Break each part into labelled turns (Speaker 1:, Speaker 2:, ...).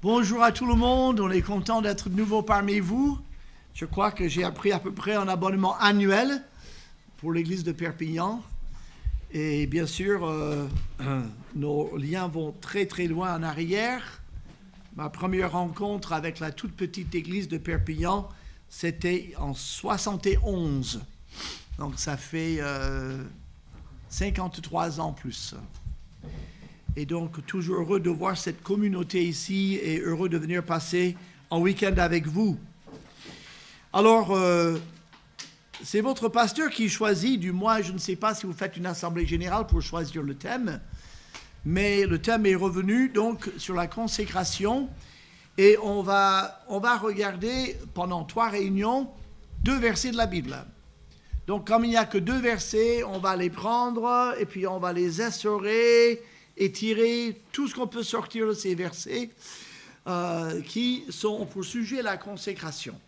Speaker 1: Bonjour à tout le monde, on est content d'être de nouveau parmi vous. Je crois que j'ai pris à peu près un abonnement annuel pour l'église de Perpignan. Et bien sûr, nos liens vont très très loin en arrière. Ma première rencontre avec la toute petite église de Perpignan, c'était en 71. Donc ça fait 53 ans plus. Et donc, toujours heureux de voir cette communauté ici et heureux de venir passer un week-end avec vous. Alors, c'est votre pasteur qui choisit, du moins, je ne sais pas si vous faites une assemblée générale pour choisir le thème, mais le thème est revenu donc sur la consécration et on va regarder pendant 3 réunions 2 versets de la Bible. Donc, comme il n'y a que 2 versets, on va les prendre et puis on va les essorer et tirer tout ce qu'on peut sortir de ces versets qui sont pour sujet la consécration.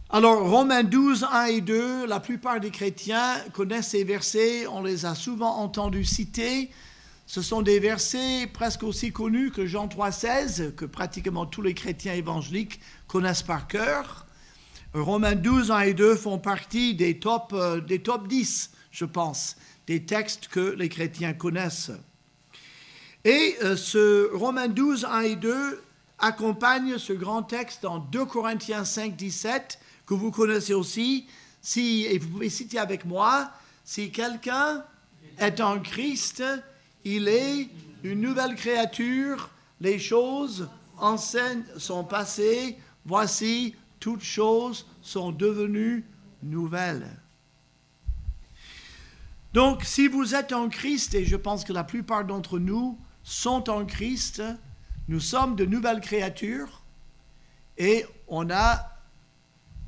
Speaker 1: Alors, Romains 12, 1 et 2, la plupart des chrétiens connaissent ces versets, on les a souvent entendus cités. Ce sont des versets presque aussi connus que Jean 3, 16, que pratiquement tous les chrétiens évangéliques connaissent par cœur. Romains 12, 1 et 2 font partie des top 10, je pense, des textes que les chrétiens connaissent. Et ce Romains 12, 1 et 2 accompagne ce grand texte en 2 Corinthiens 5, 17, que vous connaissez aussi. Et vous pouvez citer avec moi, si quelqu'un est en Christ, il est une nouvelle créature, les choses anciennes sont passées, voici, toutes choses sont devenues nouvelles. Donc, si vous êtes en Christ, et je pense que la plupart d'entre nous sont en Christ, nous sommes de nouvelles créatures et on a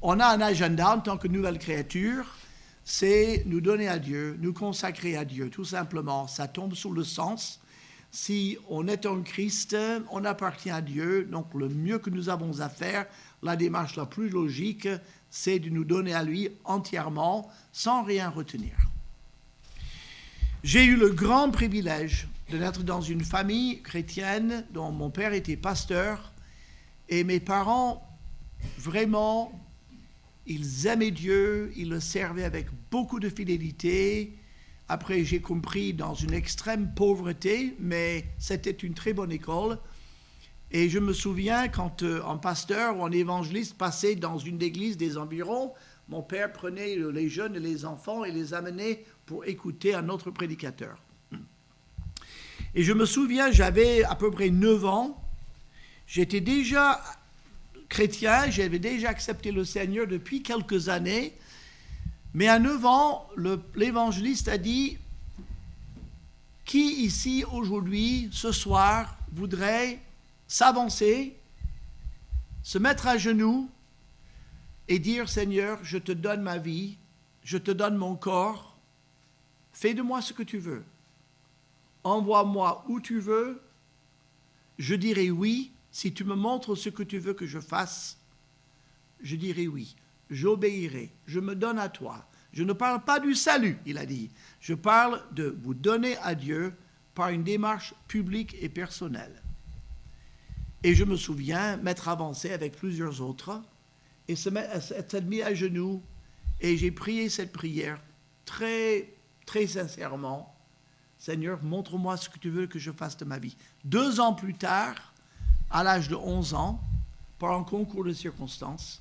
Speaker 1: un agenda en tant que nouvelle créature, c'est nous donner à Dieu, nous consacrer à Dieu, tout simplement. Ça tombe sous le sens. Si on est en Christ, on appartient à Dieu, donc le mieux que nous avons à faire, la démarche la plus logique, c'est de nous donner à lui entièrement, sans rien retenir. J'ai eu le grand privilège de naître dans une famille chrétienne dont mon père était pasteur et mes parents, vraiment, ils aimaient Dieu, ils le servaient avec beaucoup de fidélité. Après, j'ai compris dans une extrême pauvreté, mais c'était une très bonne école. Et je me souviens quand un pasteur ou un évangéliste passait dans une église des environs, mon père prenait les jeunes et les enfants et les amenait pour écouter un autre prédicateur. Et je me souviens, j'avais à peu près 9 ans, j'étais déjà chrétien, j'avais déjà accepté le Seigneur depuis quelques années, mais à 9 ans, l'évangéliste a dit, qui ici aujourd'hui, ce soir, voudrait s'avancer, se mettre à genoux et dire, Seigneur, je te donne ma vie, je te donne mon corps, fais de moi ce que tu veux. Envoie-moi où tu veux, je dirai oui. Si tu me montres ce que tu veux que je fasse, je dirai oui. J'obéirai, je me donne à toi. Je ne parle pas du salut, il a dit. Je parle de vous donner à Dieu par une démarche publique et personnelle. Et je me souviens m'être avancé avec plusieurs autres et s'être mis à genoux. Et j'ai prié cette prière très, très sincèrement. Seigneur, montre-moi ce que tu veux que je fasse de ma vie. 2 ans plus tard, à l'âge de 11 ans, par un concours de circonstances,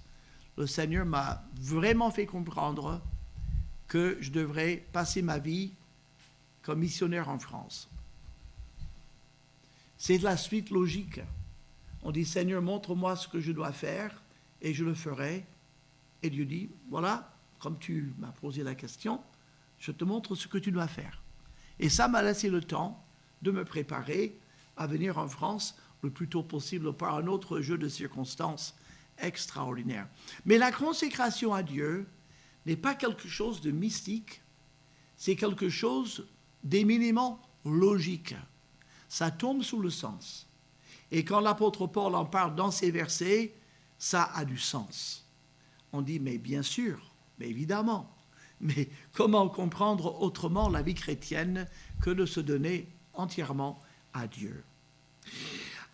Speaker 1: le Seigneur m'a vraiment fait comprendre que je devrais passer ma vie comme missionnaire en France. C'est de la suite logique. On dit, Seigneur, montre-moi ce que je dois faire et je le ferai. Et Dieu dit, voilà, comme tu m'as posé la question, je te montre ce que tu dois faire. Et ça m'a laissé le temps de me préparer à venir en France le plus tôt possible par un autre jeu de circonstances extraordinaire. Mais la consécration à Dieu n'est pas quelque chose de mystique, c'est quelque chose d'éminemment logique. Ça tombe sous le sens. Et quand l'apôtre Paul en parle dans ces versets, ça a du sens. On dit, mais bien sûr, mais évidemment, mais comment comprendre autrement la vie chrétienne que de se donner entièrement à Dieu?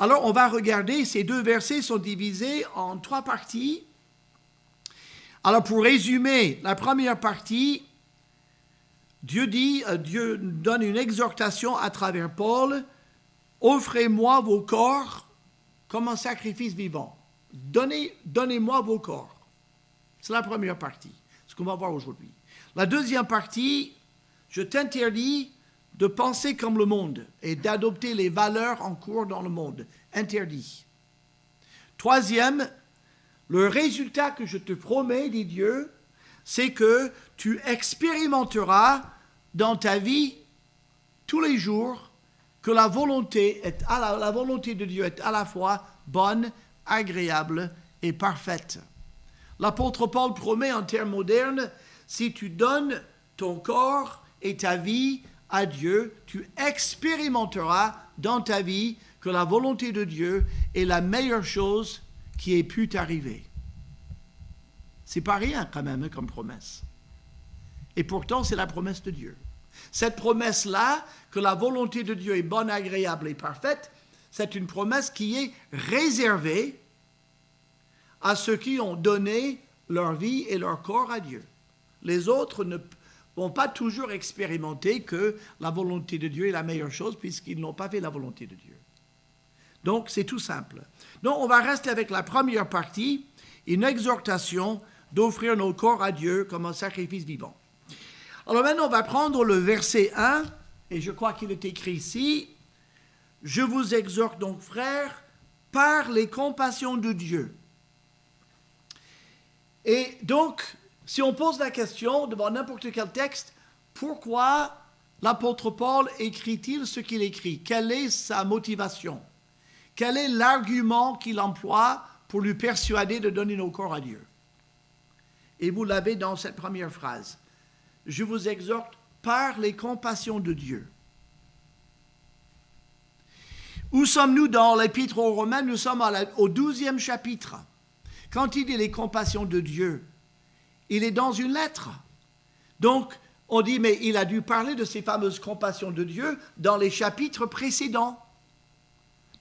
Speaker 1: Alors, on va regarder, ces 2 versets sont divisés en 3 parties. Alors, pour résumer, la première partie, Dieu donne une exhortation à travers Paul. Offrez-moi vos corps comme un sacrifice vivant. Donnez-moi vos corps. C'est la première partie, ce qu'on va voir aujourd'hui. La deuxième partie, je t'interdis de penser comme le monde et d'adopter les valeurs en cours dans le monde. Interdit. Troisième, le résultat que je te promets, dit Dieu, c'est que tu expérimenteras dans ta vie tous les jours que la volonté de Dieu est à la fois bonne, agréable et parfaite. L'apôtre Paul promet en termes modernes, si tu donnes ton corps et ta vie à Dieu, tu expérimenteras dans ta vie que la volonté de Dieu est la meilleure chose qui ait pu t'arriver. C'est pas rien quand même comme promesse. Et pourtant, c'est la promesse de Dieu. Cette promesse-là, que la volonté de Dieu est bonne, agréable et parfaite, c'est une promesse qui est réservée à ceux qui ont donné leur vie et leur corps à Dieu. Les autres ne vont pas toujours expérimenter que la volonté de Dieu est la meilleure chose puisqu'ils n'ont pas fait la volonté de Dieu. Donc, c'est tout simple. Donc, on va rester avec la première partie, une exhortation d'offrir nos corps à Dieu comme un sacrifice vivant. Alors maintenant, on va prendre le verset 1, et je crois qu'il est écrit ici, « Je vous exhorte donc, frères, par les compassions de Dieu. » Et donc, si on pose la question devant n'importe quel texte, pourquoi l'apôtre Paul écrit-il ce qu'il écrit? Quelle est sa motivation? Quel est l'argument qu'il emploie pour lui persuader de donner nos corps à Dieu? Et vous l'avez dans cette première phrase. Je vous exhorte par les compassions de Dieu. Où sommes-nous dans l'Épître aux Romains? Nous sommes au 12e chapitre. Quand il dit les compassions de Dieu, il est dans une lettre. Donc, on dit, mais il a dû parler de ces fameuses compassions de Dieu dans les chapitres précédents,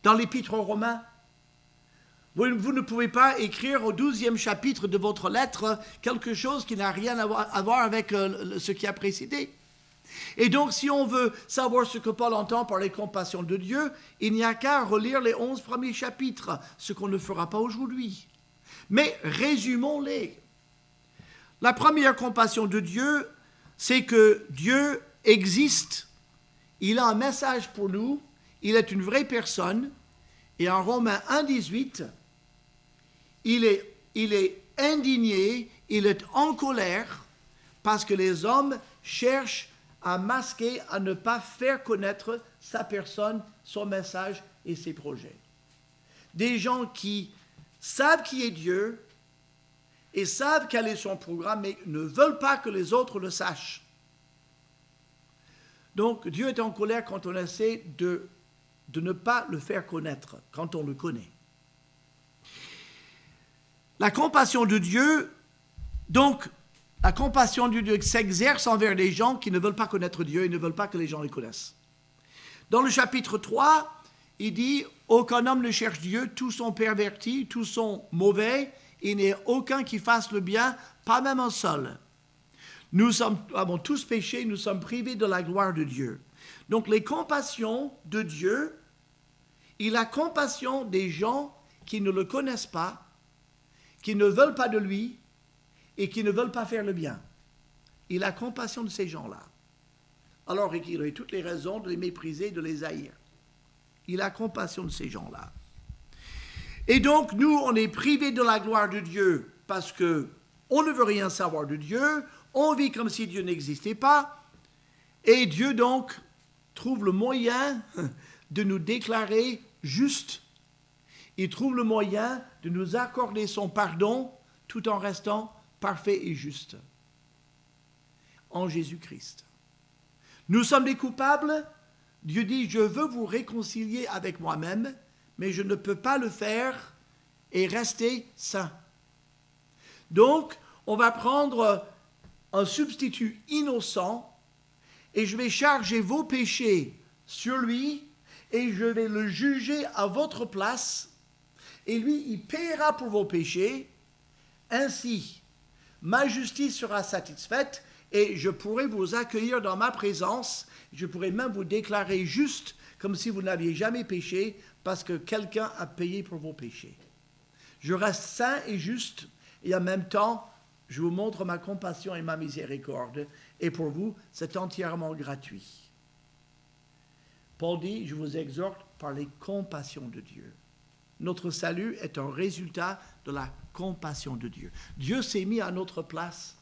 Speaker 1: dans l'Épître aux Romains. Vous ne pouvez pas écrire au 12e chapitre de votre lettre quelque chose qui n'a rien à voir avec ce qui a précédé. Et donc, si on veut savoir ce que Paul entend par les compassions de Dieu, il n'y a qu'à relire les 11 premiers chapitres, ce qu'on ne fera pas aujourd'hui. Mais résumons-les. La première compassion de Dieu, c'est que Dieu existe, il a un message pour nous, il est une vraie personne, et en Romains 1,18, il est indigné, il est en colère, parce que les hommes cherchent à masquer, à ne pas faire connaître sa personne, son message et ses projets. Des gens qui savent qui est Dieu et savent quel est son programme, mais ne veulent pas que les autres le sachent. Donc, Dieu est en colère quand on essaie de ne pas le faire connaître, quand on le connaît. La compassion de Dieu, donc, la compassion de Dieu s'exerce envers les gens qui ne veulent pas connaître Dieu et ne veulent pas que les gens le connaissent. Dans le chapitre 3, il dit « Aucun homme ne cherche Dieu, tous sont pervertis, tous sont mauvais, il n'y a aucun qui fasse le bien, pas même un seul. Nous avons tous péché, nous sommes privés de la gloire de Dieu. » Donc les compassions de Dieu, il a compassion des gens qui ne le connaissent pas, qui ne veulent pas de lui et qui ne veulent pas faire le bien. Il a compassion de ces gens-là. Alors il a toutes les raisons de les mépriser, de les haïr. Il a compassion de ces gens-là. Et donc, nous, on est privés de la gloire de Dieu parce qu'on ne veut rien savoir de Dieu, on vit comme si Dieu n'existait pas, et Dieu, donc, trouve le moyen de nous déclarer justes. Il trouve le moyen de nous accorder son pardon tout en restant parfait et juste en Jésus-Christ. Nous sommes des coupables. Dieu dit, je veux vous réconcilier avec moi-même, mais je ne peux pas le faire et rester saint. Donc, on va prendre un substitut innocent et je vais charger vos péchés sur lui et je vais le juger à votre place, et lui, il paiera pour vos péchés. Ainsi, ma justice sera satisfaite, et je pourrai vous accueillir dans ma présence. Je pourrai même vous déclarer juste, comme si vous n'aviez jamais péché, parce que quelqu'un a payé pour vos péchés. Je reste saint et juste, et en même temps, je vous montre ma compassion et ma miséricorde. Et pour vous, c'est entièrement gratuit. Paul dit, je vous exhorte par les compassions de Dieu. Notre salut est un résultat de la compassion de Dieu. Dieu s'est mis à notre place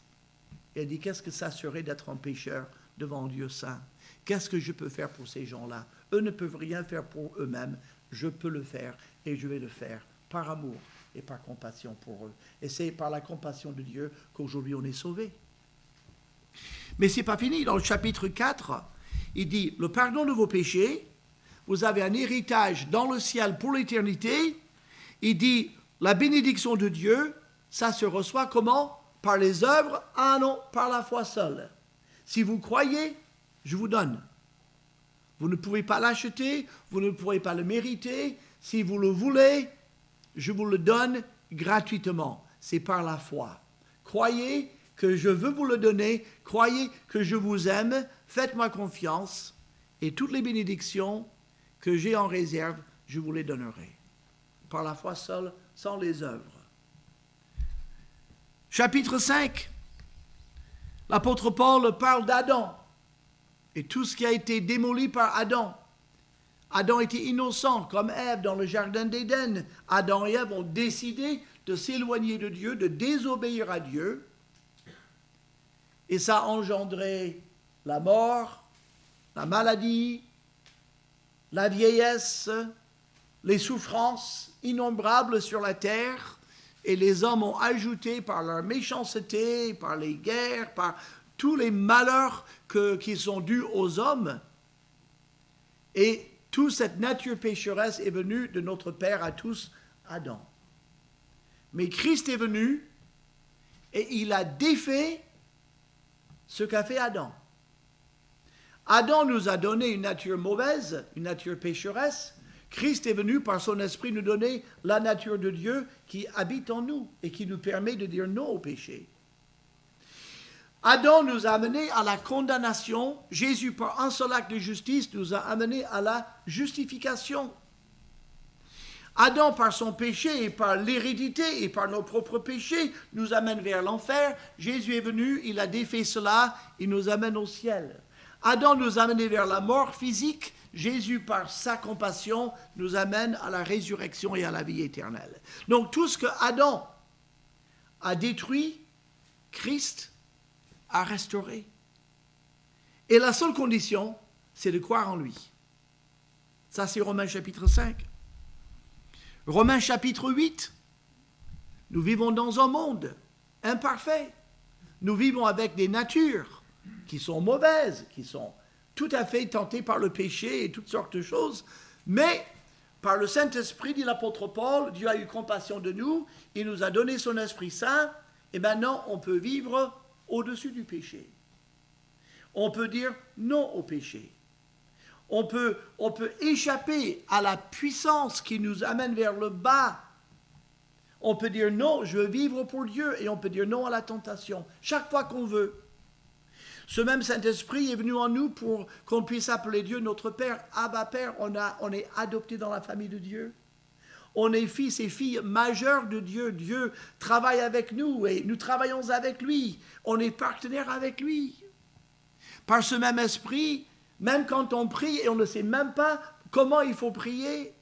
Speaker 1: et a dit, qu'est-ce que ça serait d'être un pécheur devant Dieu saint? Qu'est-ce que je peux faire pour ces gens-là? Eux ne peuvent rien faire pour eux-mêmes. Je peux le faire et je vais le faire par amour et par compassion pour eux. Et c'est par la compassion de Dieu qu'aujourd'hui on est sauvés. Mais ce n'est pas fini. Dans le chapitre 4, il dit, le pardon de vos péchés, vous avez un héritage dans le ciel pour l'éternité. Il dit, la bénédiction de Dieu, ça se reçoit comment? Par les œuvres? Ah non, par la foi seule. Si vous croyez, je vous donne. Vous ne pouvez pas l'acheter, vous ne pourrez pas le mériter. Si vous le voulez, je vous le donne gratuitement. C'est par la foi. Croyez que je veux vous le donner, croyez que je vous aime, faites-moi confiance, et toutes les bénédictions que j'ai en réserve, je vous les donnerai. Par la foi seule, sans les œuvres. Chapitre 5. L'apôtre Paul parle d'Adam et tout ce qui a été démoli par Adam. Adam était innocent comme Ève dans le jardin d'Éden. Adam et Ève ont décidé de s'éloigner de Dieu, de désobéir à Dieu. Et ça a engendré la mort, la maladie, la vieillesse, les souffrances innombrables sur la terre. Et les hommes ont ajouté par leur méchanceté, par les guerres, par tous les malheurs qui sont dus aux hommes. Et toute cette nature pécheresse est venue de notre Père à tous, Adam. Mais Christ est venu et il a défait ce qu'a fait Adam. Adam nous a donné une nature mauvaise, une nature pécheresse. Christ est venu par son esprit nous donner la nature de Dieu qui habite en nous et qui nous permet de dire non au péché. Adam nous a amenés à la condamnation. Jésus, par un seul acte de justice, nous a amenés à la justification. Adam, par son péché et par l'hérédité et par nos propres péchés, nous amène vers l'enfer. Jésus est venu, il a défait cela, il nous amène au ciel. Adam nous a amenés vers la mort physique. Jésus, par sa compassion, nous amène à la résurrection et à la vie éternelle. Donc tout ce que Adam a détruit, Christ a restauré. Et la seule condition, c'est de croire en lui. Ça, c'est Romains chapitre 5. Romains chapitre 8. Nous vivons dans un monde imparfait. Nous vivons avec des natures qui sont mauvaises, qui sont tout à fait tentées par le péché et toutes sortes de choses. Mais par le Saint-Esprit, dit l'apôtre Paul, Dieu a eu compassion de nous, il nous a donné son Esprit Saint, et maintenant on peut vivre au-dessus du péché. On peut dire non au péché. On peut échapper à la puissance qui nous amène vers le bas. On peut dire non, je veux vivre pour Dieu, et on peut dire non à la tentation, chaque fois qu'on veut. Ce même Saint-Esprit est venu en nous pour qu'on puisse appeler Dieu notre Père. Abba Père, on est adopté dans la famille de Dieu. On est fils et filles majeurs de Dieu. Dieu travaille avec nous et nous travaillons avec lui. On est partenaires avec lui. Par ce même esprit, même quand on prie et on ne sait même pas comment il faut prier,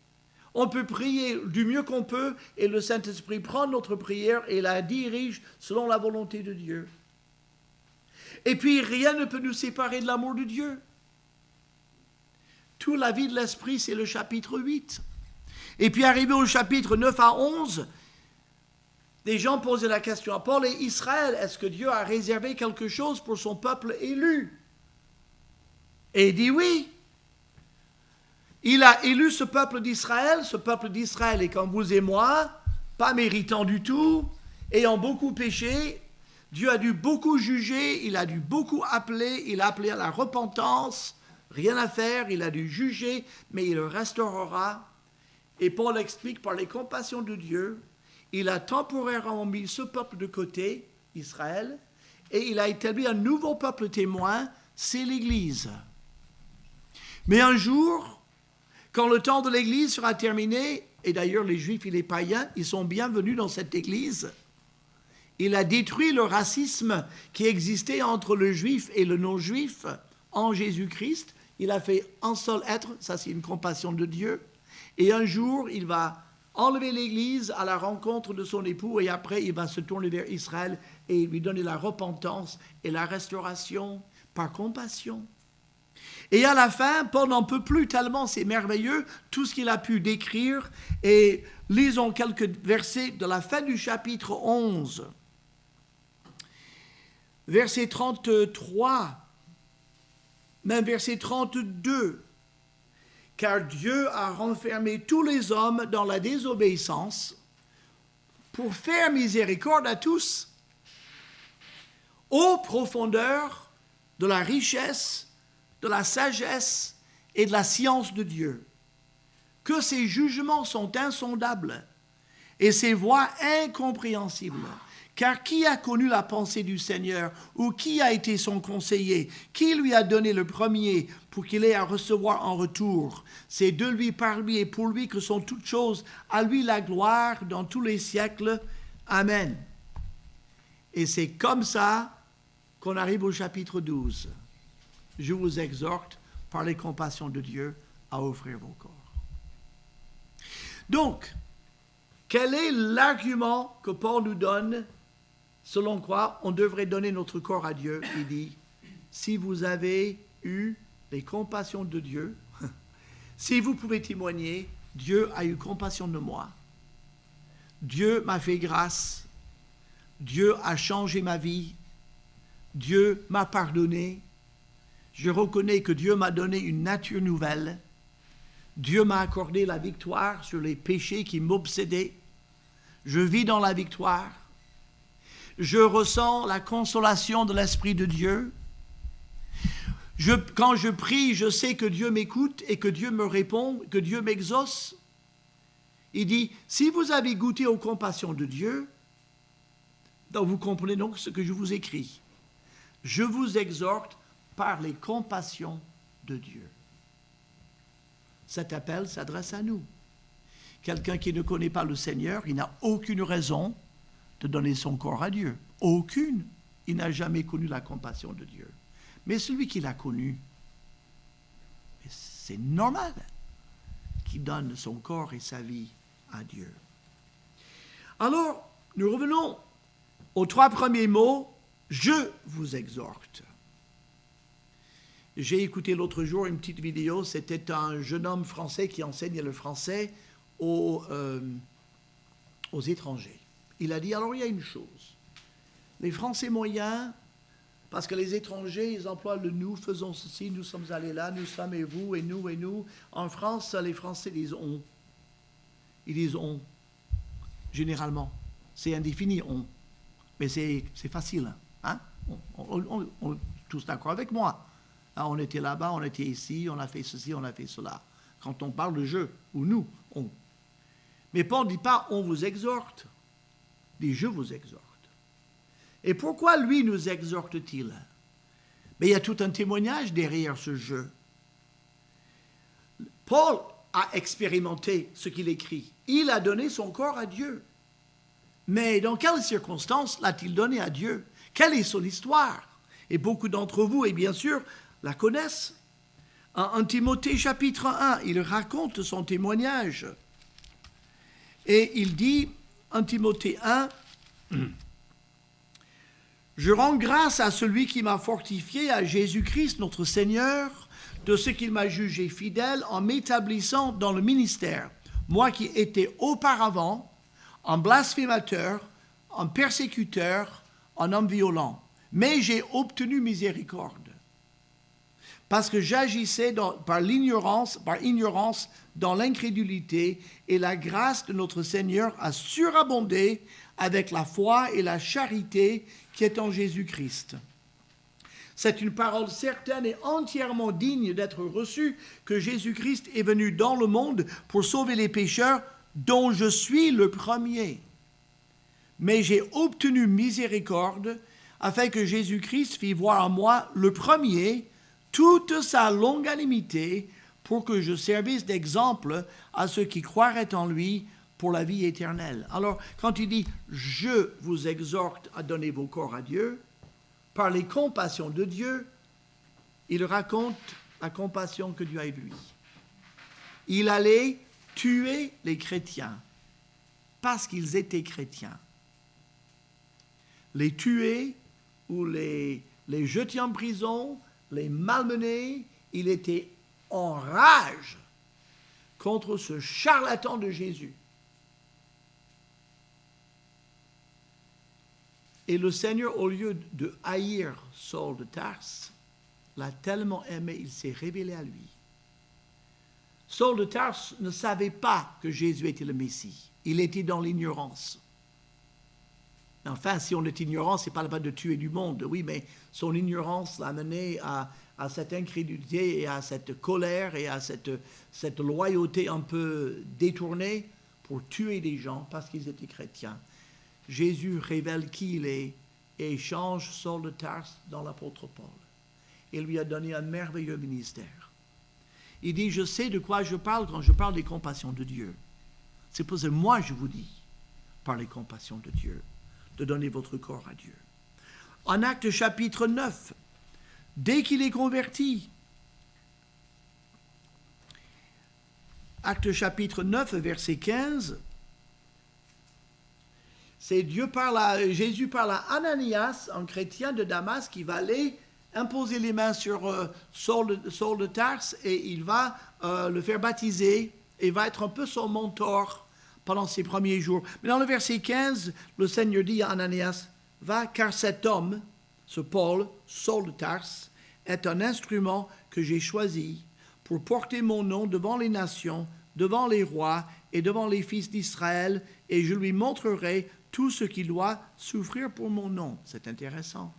Speaker 1: on peut prier du mieux qu'on peut et le Saint-Esprit prend notre prière et la dirige selon la volonté de Dieu. Et puis rien ne peut nous séparer de l'amour de Dieu. Toute la vie de l'esprit, c'est le chapitre 8. Et puis arrivé au chapitre 9 à 11, des gens posaient la question à Paul et Israël, est-ce que Dieu a réservé quelque chose pour son peuple élu? Et il dit oui. Il a élu ce peuple d'Israël est comme vous et moi, pas méritant du tout, ayant beaucoup péché. Dieu a dû beaucoup juger, il a dû beaucoup appeler, il a appelé à la repentance rien à faire, il a dû juger, mais il le restaurera. Et Paul explique, par les compassions de Dieu, il a temporairement mis ce peuple de côté, Israël, et il a établi un nouveau peuple témoin, c'est l'Église. Mais un jour, quand le temps de l'Église sera terminé, et d'ailleurs les Juifs et les païens, ils sont bienvenus dans cette Église, il a détruit le racisme qui existait entre le Juif et le non-Juif en Jésus-Christ. Il a fait un seul être, ça c'est une compassion de Dieu. Et un jour, il va enlever l'Église à la rencontre de son époux et après, il va se tourner vers Israël et lui donner la repentance et la restauration par compassion. Et à la fin, Paul n'en peut plus tellement c'est merveilleux, tout ce qu'il a pu décrire. Et lisons quelques versets de la fin du chapitre 11. Verset 33, même verset 32. Car Dieu a renfermé tous les hommes dans la désobéissance pour faire miséricorde à tous, ô profondeur de la richesse, de la sagesse et de la science de Dieu, que ses jugements sont insondables et ses voies incompréhensibles. Car qui a connu la pensée du Seigneur, ou qui a été son conseiller? Qui lui a donné le premier pour qu'il ait à recevoir en retour? C'est de lui, par lui et pour lui que sont toutes choses. À lui la gloire dans tous les siècles. Amen. Et c'est comme ça qu'on arrive au chapitre 12. Je vous exhorte, par les compassions de Dieu, à offrir vos corps. Donc, quel est l'argument que Paul nous donne selon quoi on devrait donner notre corps à Dieu? Il dit, si vous avez eu les compassions de Dieu, si vous pouvez témoigner, Dieu a eu compassion de moi. Dieu m'a fait grâce. Dieu a changé ma vie. Dieu m'a pardonné. Je reconnais que Dieu m'a donné une nature nouvelle. Dieu m'a accordé la victoire sur les péchés qui m'obsédaient. Je vis dans la victoire. Je ressens la consolation de l'Esprit de Dieu. Quand je prie, je sais que Dieu m'écoute et que Dieu me répond, que Dieu m'exauce. Il dit, si vous avez goûté aux compassions de Dieu, donc vous comprenez donc ce que je vous écris. Je vous exhorte par les compassions de Dieu. Cet appel s'adresse à nous. Quelqu'un qui ne connaît pas le Seigneur, il n'a aucune raison de donner son corps à Dieu. Aucune. Il n'a jamais connu la compassion de Dieu. Mais celui qui l'a connu, c'est normal qu'il donne son corps et sa vie à Dieu. Alors, nous revenons aux 3 premiers mots, je vous exhorte. J'ai écouté l'autre jour une petite vidéo, c'était un jeune homme français qui enseignait le français aux étrangers. Il a dit, alors il y a une chose, les Français moyens, parce que les étrangers, ils emploient le « nous », faisons ceci, nous sommes allés là, nous sommes et vous, et nous, et nous. En France, les Français disent « on ». Ils disent « on », généralement. C'est indéfini, « on ». Mais c'est facile, hein? On est tous d'accord avec moi. Ah, on était là-bas, on était ici, on a fait ceci, on a fait cela. Quand on parle de « je » ou « nous », « on ». Mais Paul ne dit pas « on vous exhorte ». Il dit « je vous exhorte ». Et pourquoi lui nous exhorte-t-il? Mais il y a tout un témoignage derrière ce « je ». Paul a expérimenté ce qu'il écrit. Il a donné son corps à Dieu. Mais dans quelles circonstances l'a-t-il donné à Dieu? Quelle est son histoire? Et beaucoup d'entre vous, et bien sûr, la connaissent. En Timothée chapitre 1, il raconte son témoignage. Et il dit, en Timothée 1, « Je rends grâce à celui qui m'a fortifié, à Jésus-Christ notre Seigneur, de ce qu'il m'a jugé fidèle en m'établissant dans le ministère, moi qui étais auparavant un blasphémateur, un persécuteur, un homme violent. Mais j'ai obtenu miséricorde, parce que j'agissais par ignorance dans l'incrédulité, et la grâce de notre Seigneur a surabondé avec la foi et la charité qui est en Jésus-Christ. C'est une parole certaine et entièrement digne d'être reçue que Jésus-Christ est venu dans le monde pour sauver les pécheurs, dont je suis le premier. Mais j'ai obtenu miséricorde afin que Jésus-Christ fît voir en moi le premier toute sa longanimité pour que je servisse d'exemple à ceux qui croiraient en lui pour la vie éternelle. Alors, quand il dit « Je vous exhorte à donner vos corps à Dieu », par les compassions de Dieu, il raconte la compassion que Dieu a eu de lui. Il allait tuer les chrétiens parce qu'ils étaient chrétiens. Les tuer ou les jeter en prison, les malmener, il était en rage contre ce charlatan de Jésus. Et le Seigneur, au lieu de haïr Saul de Tarse, l'a tellement aimé, il s'est révélé à lui. Saul de Tarse ne savait pas que Jésus était le Messie. Il était dans l'ignorance. Enfin, si on est ignorant, ce n'est pas la peine de tuer du monde. Oui, mais son ignorance l'a mené à cette incrédulité et à cette colère et à cette loyauté un peu détournée pour tuer des gens parce qu'ils étaient chrétiens. Jésus révèle qui il est et change Saul de Tarse dans l'apôtre Paul. Il lui a donné un merveilleux ministère. Il dit, je sais de quoi je parle quand je parle des compassions de Dieu. C'est pour ça que moi je vous dis, par les compassions de Dieu, de donner votre corps à Dieu. En Actes chapitre 9, dès qu'il est converti, Actes chapitre 9, verset 15, c'est Jésus parle à Ananias, un chrétien de Damas, qui va aller imposer les mains sur Saul de Tarse et il va le faire baptiser et va être un peu son mentor pendant ses premiers jours. Mais dans le verset 15, le Seigneur dit à Ananias, « Va, car cet homme, ce Paul, Saul de Tarse, est un instrument que j'ai choisi pour porter mon nom devant les nations, devant les rois et devant les fils d'Israël, et je lui montrerai tout ce qu'il doit souffrir pour mon nom. » C'est intéressant.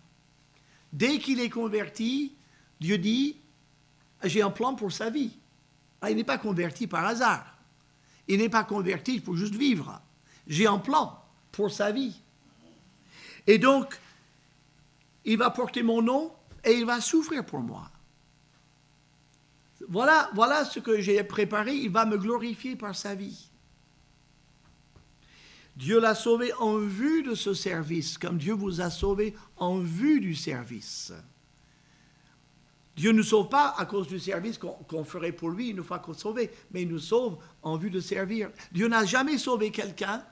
Speaker 1: Dès qu'il est converti, Dieu dit, j'ai un plan pour sa vie. Il n'est pas converti par hasard. Il n'est pas converti pour juste vivre. J'ai un plan pour sa vie. Et donc, il va porter mon nom et il va souffrir pour moi. Voilà ce que j'ai préparé. Il va me glorifier par sa vie. Dieu l'a sauvé en vue de ce service, comme Dieu vous a sauvé en vue du service. Dieu ne nous sauve pas à cause du service qu'on ferait pour lui une fois qu'on est sauvé, mais il nous sauve en vue de servir. Dieu n'a jamais sauvé quelqu'un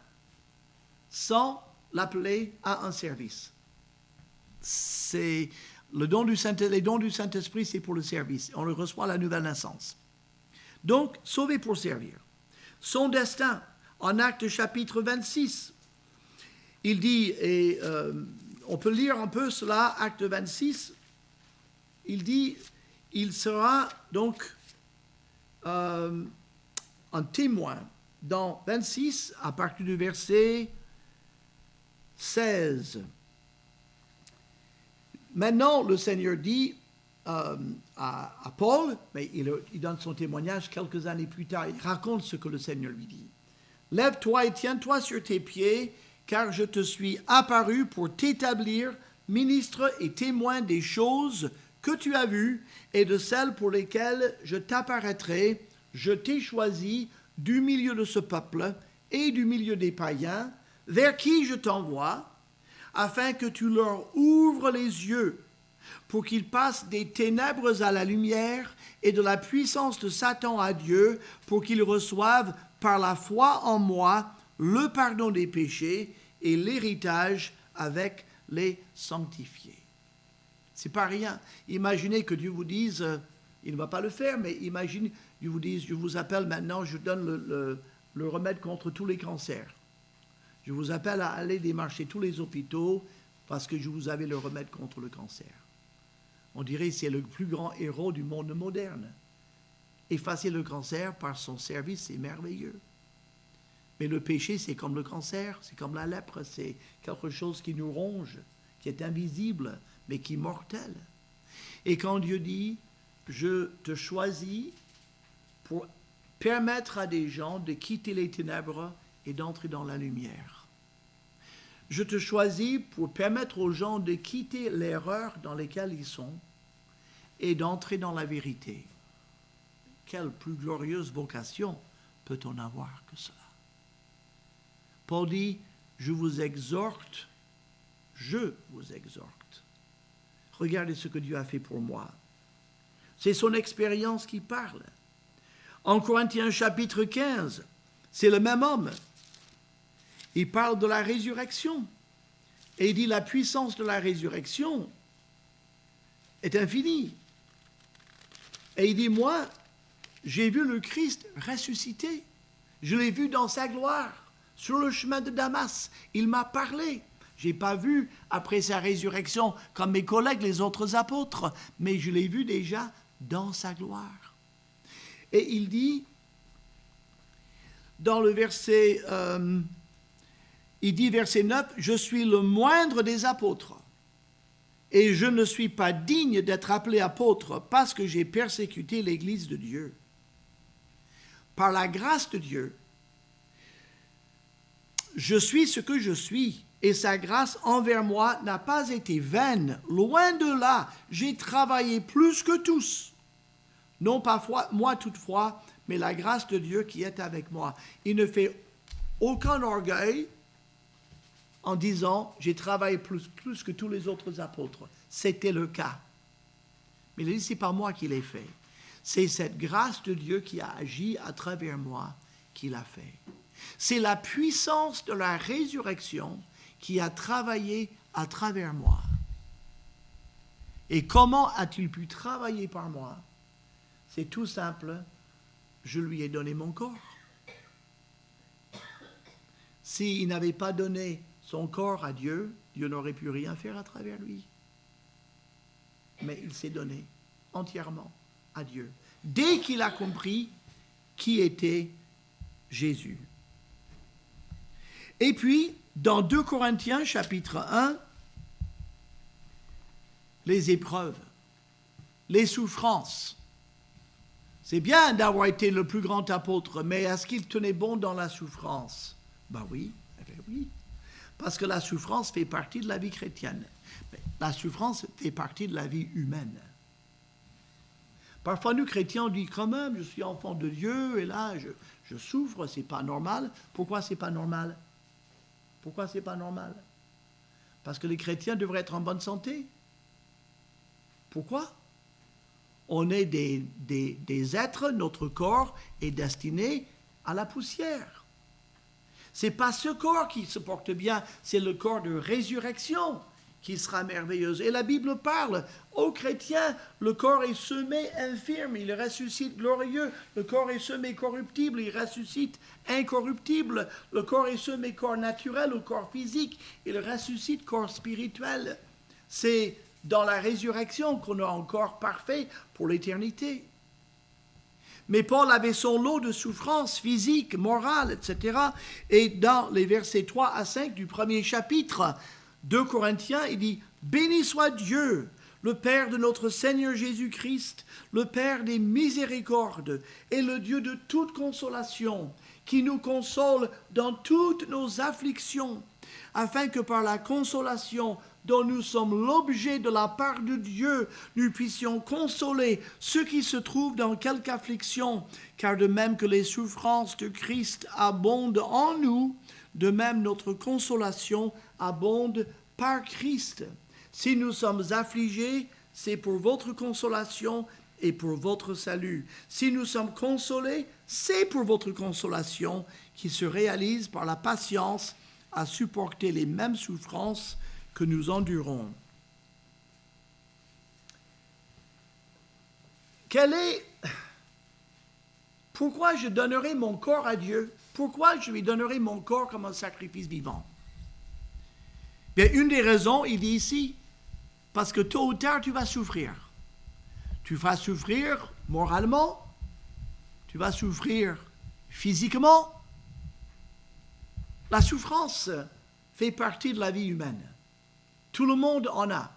Speaker 1: sans l'appeler à un service. Les dons du Saint-Esprit, c'est pour le service. On le reçoit à la nouvelle naissance. Donc, sauvé pour servir. Son destin, en Actes chapitre 26, il dit, et on peut lire un peu cela, Acte 26, il dit, il sera donc un témoin. Dans 26, à partir du verset 16. Maintenant, le Seigneur dit à Paul, mais il donne son témoignage quelques années plus tard, il raconte ce que le Seigneur lui dit. « Lève-toi et tiens-toi sur tes pieds, car je te suis apparu pour t'établir ministre et témoin des choses que tu as vues et de celles pour lesquelles je t'apparaîtrai. Je t'ai choisi du milieu de ce peuple et du milieu des païens, vers qui je t'envoie, afin que tu leur ouvres les yeux, pour qu'ils passent des ténèbres à la lumière et de la puissance de Satan à Dieu, pour qu'ils reçoivent par la foi en moi le pardon des péchés et l'héritage avec les sanctifiés. C'est pas rien. Imaginez que Dieu vous dise, il ne va pas le faire, mais imaginez, Dieu vous dise, je vous appelle maintenant, je donne le remède contre tous les cancers. Je vous appelle à aller démarcher tous les hôpitaux parce que je vous avais le remède contre le cancer. On dirait que c'est le plus grand héros du monde moderne. Effacer le cancer par son service, c'est merveilleux. Mais le péché, c'est comme le cancer, c'est comme la lèpre, c'est quelque chose qui nous ronge, qui est invisible, mais qui est mortel. Et quand Dieu dit, je te choisis pour permettre à des gens de quitter les ténèbres et d'entrer dans la lumière. Je te choisis pour permettre aux gens de quitter l'erreur dans laquelle ils sont et d'entrer dans la vérité. Quelle plus glorieuse vocation peut-on avoir que cela? Paul dit, je vous exhorte. Regardez ce que Dieu a fait pour moi. C'est son expérience qui parle. En Corinthiens chapitre 15, c'est le même homme. Il parle de la résurrection. Et il dit la puissance de la résurrection est infinie. Et il dit, moi, j'ai vu le Christ ressuscité. Je l'ai vu dans sa gloire, sur le chemin de Damas. Il m'a parlé. Je n'ai pas vu après sa résurrection comme mes collègues, les autres apôtres, mais je l'ai vu déjà dans sa gloire. Et il dit, dans le verset, verset 9, « Je suis le moindre des apôtres, et je ne suis pas digne d'être appelé apôtre parce que j'ai persécuté l'Église de Dieu. Par la grâce de Dieu, je suis ce que je suis, et sa grâce envers moi n'a pas été vaine. Loin de là, j'ai travaillé plus que tous. Non pas moi toutefois, mais la grâce de Dieu qui est avec moi. » Il ne fait aucun orgueil en disant « j'ai travaillé plus que tous les autres apôtres ». C'était le cas. Mais il dit « c'est pas moi qui l'ai fait. C'est cette grâce de Dieu qui a agi à travers moi qui l'a fait. C'est la puissance de la résurrection qui a travaillé à travers moi. Et comment a-t-il pu travailler par moi? C'est tout simple, je lui ai donné mon corps. S'il n'avait pas donné son corps à Dieu, Dieu n'aurait pu rien faire à travers lui. Mais il s'est donné entièrement à Dieu, dès qu'il a compris qui était Jésus. Et puis, dans 2 Corinthiens chapitre 1, les épreuves, les souffrances. C'est bien d'avoir été le plus grand apôtre, mais est-ce qu'il tenait bon dans la souffrance? Ben oui, oui. Parce que la souffrance fait partie de la vie chrétienne. Mais la souffrance fait partie de la vie humaine. Parfois, nous, chrétiens, on dit quand même, je suis enfant de Dieu, et là, je souffre, c'est pas normal. Pourquoi c'est pas normal? Pourquoi c'est pas normal? Parce que les chrétiens devraient être en bonne santé. Pourquoi? On est des êtres, notre corps est destiné à la poussière. Ce n'est pas ce corps qui se porte bien, c'est le corps de résurrection qui sera merveilleuse. Et la Bible parle aux chrétiens, le corps est semé infirme, il ressuscite glorieux. Le corps est semé corruptible, il ressuscite incorruptible. Le corps est semé corps naturel ou corps physique, il ressuscite corps spirituel. C'est dans la résurrection qu'on a un corps parfait pour l'éternité. Mais Paul avait son lot de souffrances physiques, morales, etc. Et dans les versets 3 à 5 du premier chapitre, 2 Corinthiens, il dit « Béni soit Dieu, le Père de notre Seigneur Jésus-Christ, le Père des miséricordes et le Dieu de toute consolation, qui nous console dans toutes nos afflictions, afin que par la consolation dont nous sommes l'objet de la part de Dieu, nous puissions consoler ceux qui se trouvent dans quelque affliction, car de même que les souffrances de Christ abondent en nous, de même notre consolation abonde par Christ. Si nous sommes affligés, c'est pour votre consolation et pour votre salut. Si nous sommes consolés, c'est pour votre consolation qui se réalise par la patience à supporter les mêmes souffrances que nous endurons. Pourquoi je donnerai mon corps à Dieu? Pourquoi je lui donnerai mon corps comme un sacrifice vivant? Bien, une des raisons, il dit ici, parce que tôt ou tard, tu vas souffrir. Tu vas souffrir moralement, tu vas souffrir physiquement. La souffrance fait partie de la vie humaine. Tout le monde en a.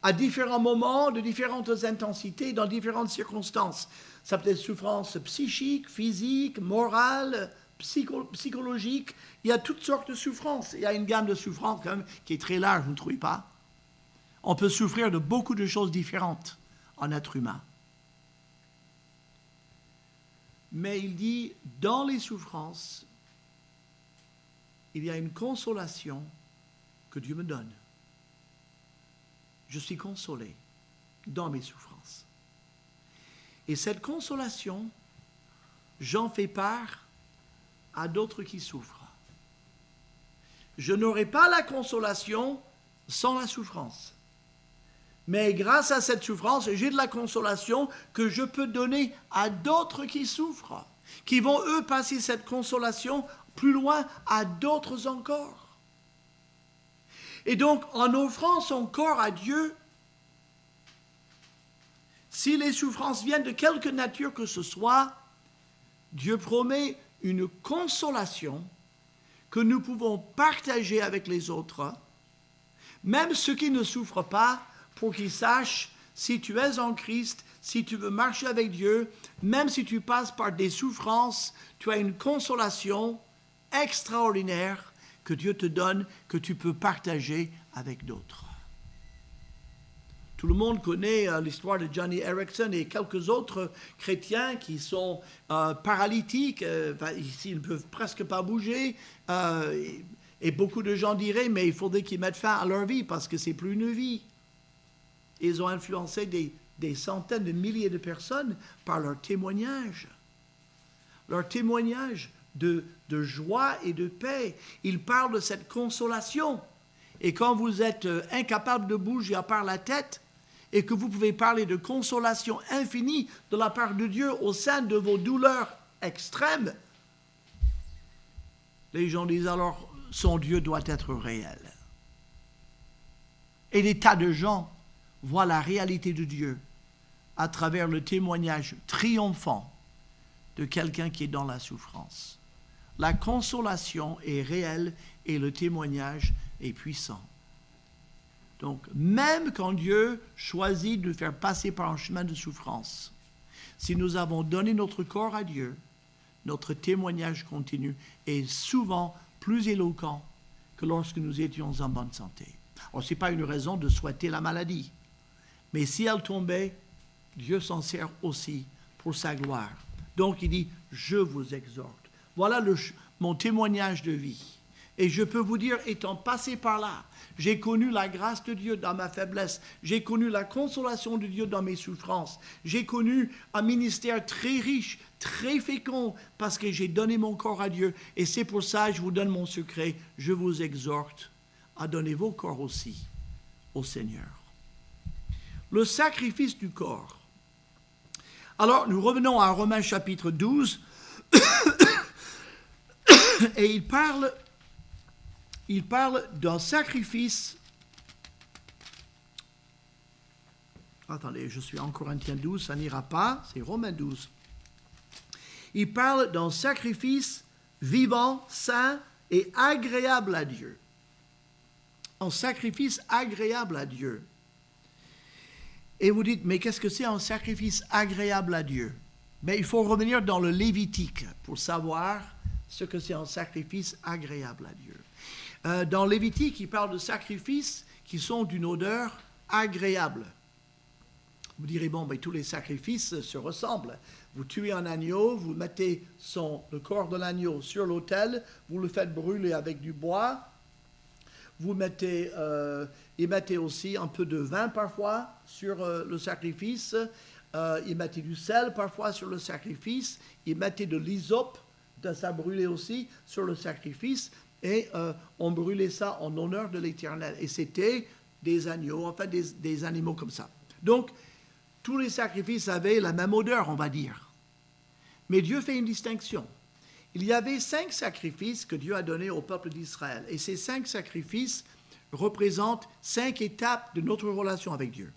Speaker 1: à différents moments, de différentes intensités, dans différentes circonstances. Ça peut être souffrance psychique, physique, morale, psychologique. Il y a toutes sortes de souffrances. Il y a une gamme de souffrances quand même qui est très large, vous ne trouvez pas? On peut souffrir de beaucoup de choses différentes en être humain. Mais il dit, dans les souffrances, il y a une consolation que Dieu me donne. Je suis consolé dans mes souffrances. Et cette consolation, j'en fais part à d'autres qui souffrent. Je n'aurai pas la consolation sans la souffrance. Mais grâce à cette souffrance, j'ai de la consolation que je peux donner à d'autres qui souffrent, qui vont, eux, passer cette consolation plus loin à d'autres encore. Et donc, en offrant son corps à Dieu, si les souffrances viennent de quelque nature que ce soit, Dieu promet une consolation que nous pouvons partager avec les autres, même ceux qui ne souffrent pas, pour qu'ils sachent, si tu es en Christ, si tu veux marcher avec Dieu, même si tu passes par des souffrances, tu as une consolation extraordinaire que Dieu te donne, que tu peux partager avec d'autres. Tout le monde connaît l'histoire de Johnny Erickson et quelques autres chrétiens qui sont paralytiques, ils ne peuvent presque pas bouger, et beaucoup de gens diraient, mais il faudrait qu'ils mettent fin à leur vie parce que c'est plus une vie. Ils ont influencé des centaines de milliers de personnes par leur témoignage. Leur témoignage de joie et de paix. Ils parlent de cette consolation. Et quand vous êtes incapable de bouger à part la tête, et que vous pouvez parler de consolation infinie de la part de Dieu au sein de vos douleurs extrêmes, les gens disent alors, son Dieu doit être réel. Et des tas de gens voient la réalité de Dieu à travers le témoignage triomphant de quelqu'un qui est dans la souffrance. La consolation est réelle et le témoignage est puissant. Donc, même quand Dieu choisit de nous faire passer par un chemin de souffrance, si nous avons donné notre corps à Dieu, notre témoignage continu est souvent plus éloquent que lorsque nous étions en bonne santé. Alors, ce n'est pas une raison de souhaiter la maladie, mais si elle tombait, Dieu s'en sert aussi pour sa gloire. Donc, il dit, je vous exhorte. Voilà mon témoignage de vie. Et je peux vous dire, étant passé par là, j'ai connu la grâce de Dieu dans ma faiblesse. J'ai connu la consolation de Dieu dans mes souffrances. J'ai connu un ministère très riche, très fécond, parce que j'ai donné mon corps à Dieu. Et c'est pour ça que je vous donne mon secret. Je vous exhorte à donner vos corps aussi au Seigneur. Le sacrifice du corps. Alors, nous revenons à Romains chapitre 12. Et il parle d'un sacrifice. Attendez, je suis en Corinthiens 12, ça n'ira pas, c'est Romains 12. Il parle d'un sacrifice vivant, saint et agréable à Dieu. Un sacrifice agréable à Dieu. Et vous dites, mais qu'est-ce que c'est un sacrifice agréable à Dieu? Mais il faut revenir dans le Lévitique pour savoir ce que c'est un sacrifice agréable à Dieu. Dans Lévitique, il parle de sacrifices qui sont d'une odeur agréable. Vous direz, bon, tous les sacrifices se ressemblent. Vous tuez un agneau, vous mettez le corps de l'agneau sur l'autel, vous le faites brûler avec du bois, vous mettez aussi un peu de vin parfois sur le sacrifice, ils mettaient du sel parfois sur le sacrifice, ils mettaient de l'hysope, ça brûlait aussi sur le sacrifice, et on brûlait ça en honneur de l'Éternel. Et c'était des agneaux, enfin des animaux comme ça. Donc, tous les sacrifices avaient la même odeur, on va dire. Mais Dieu fait une distinction. Il y avait 5 sacrifices que Dieu a donnés au peuple d'Israël. Et ces 5 sacrifices représentent 5 étapes de notre relation avec Dieu.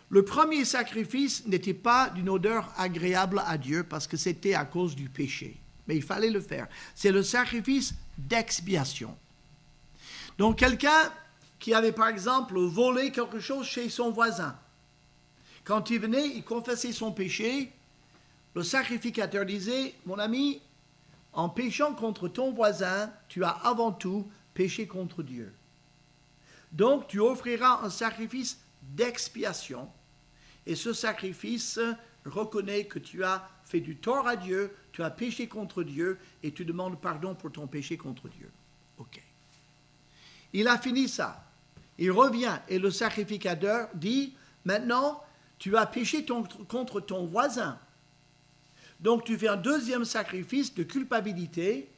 Speaker 1: Le premier sacrifice n'était pas d'une odeur agréable à Dieu parce que c'était à cause du péché. Mais il fallait le faire. C'est le sacrifice d'expiation. Donc quelqu'un qui avait par exemple volé quelque chose chez son voisin. Quand il venait, il confessait son péché. Le sacrificateur disait, mon ami, en péchant contre ton voisin, tu as avant tout péché contre Dieu. Donc tu offriras un sacrifice d'expiation. Et ce sacrifice reconnaît que tu as fait du tort à Dieu, tu as péché contre Dieu et tu demandes pardon pour ton péché contre Dieu. Ok. Il a fini ça. Il revient et le sacrificateur dit, maintenant, tu as péché contre ton voisin. Donc tu fais un deuxième sacrifice de culpabilité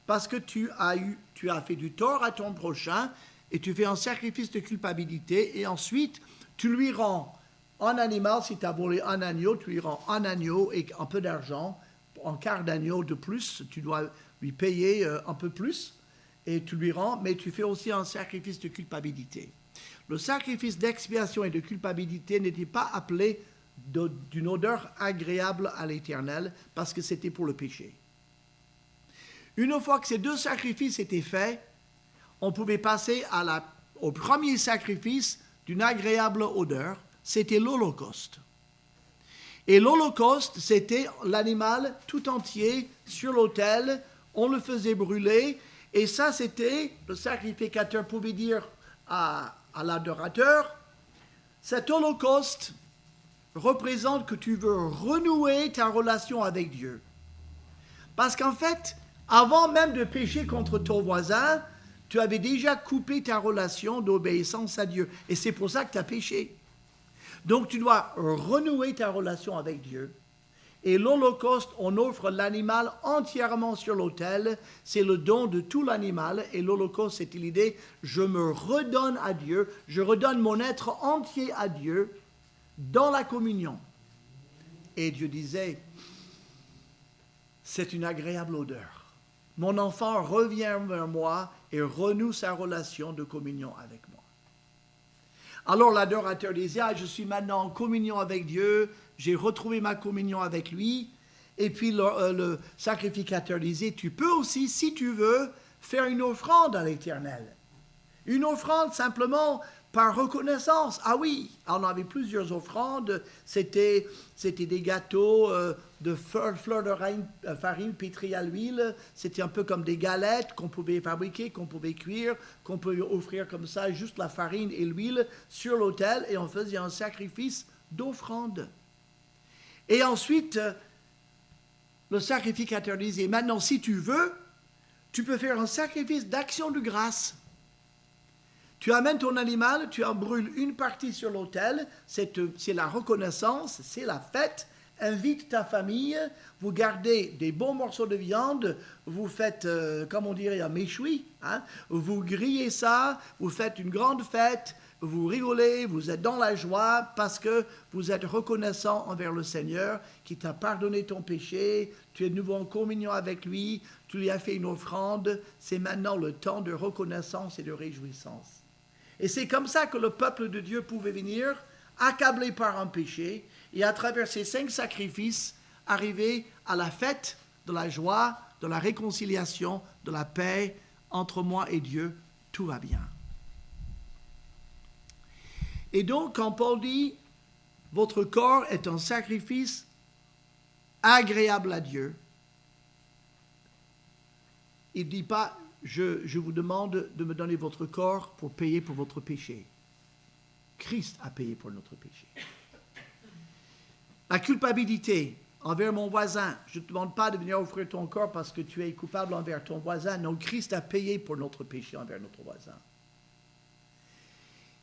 Speaker 1: parce que tu as fait du tort à ton prochain et tu fais un sacrifice de culpabilité et ensuite tu lui rends un animal. Si tu as volé un agneau, tu lui rends un agneau et un peu d'argent, un quart d'agneau de plus, tu dois lui payer un peu plus et tu lui rends, mais tu fais aussi un sacrifice de culpabilité. Le sacrifice d'expiation et de culpabilité n'était pas appelé d'une odeur agréable à l'Éternel parce que c'était pour le péché. Une fois que ces deux sacrifices étaient faits, on pouvait passer au premier sacrifice d'une agréable odeur, c'était l'Holocauste. Et l'Holocauste, c'était l'animal tout entier sur l'autel, on le faisait brûler, et ça c'était, le sacrificateur pouvait dire à l'adorateur, cet Holocauste représente que tu veux renouer ta relation avec Dieu. Parce qu'en fait, avant même de pécher contre ton voisin, tu avais déjà coupé ta relation d'obéissance à Dieu. Et c'est pour ça que tu as péché. Donc tu dois renouer ta relation avec Dieu. Et l'Holocauste, on offre l'animal entièrement sur l'autel. C'est le don de tout l'animal. Et l'Holocauste, c'est l'idée, je me redonne à Dieu. Je redonne mon être entier à Dieu dans la communion. Et Dieu disait, c'est une agréable odeur. Mon enfant revient vers moi et renoue sa relation de communion avec moi. Alors l'adorateur disait, je suis maintenant en communion avec Dieu, j'ai retrouvé ma communion avec lui. Et puis le sacrificateur disait, tu peux aussi, si tu veux, faire une offrande à l'Éternel. Une offrande simplement par reconnaissance. Ah oui, on avait plusieurs offrandes. C'était des gâteaux de fleurs de farine pétrie à l'huile. C'était un peu comme des galettes qu'on pouvait fabriquer, qu'on pouvait cuire, qu'on pouvait offrir comme ça, juste la farine et l'huile sur l'autel. Et on faisait un sacrifice d'offrande. Et ensuite, le sacrificateur disait, maintenant si tu veux, tu peux faire un sacrifice d'action de grâce. Tu amènes ton animal, tu en brûles une partie sur l'autel, c'est la reconnaissance, c'est la fête. Invite ta famille, vous gardez des bons morceaux de viande, vous faites, comme on dirait, un méchoui, hein? Vous grillez ça, vous faites une grande fête, vous rigolez, vous êtes dans la joie parce que vous êtes reconnaissant envers le Seigneur qui t'a pardonné ton péché, tu es de nouveau en communion avec lui, tu lui as fait une offrande, c'est maintenant le temps de reconnaissance et de réjouissance. Et c'est comme ça que le peuple de Dieu pouvait venir, accablé par un péché, et à travers ces 5 sacrifices, arriver à la fête de la joie, de la réconciliation, de la paix entre moi et Dieu, tout va bien. Et donc, quand Paul dit, votre corps est un sacrifice agréable à Dieu, il ne dit pas, je vous demande de me donner votre corps pour payer pour votre péché. Christ a payé pour notre péché. La culpabilité envers mon voisin, je ne te demande pas de venir offrir ton corps parce que tu es coupable envers ton voisin. Non, Christ a payé pour notre péché envers notre voisin.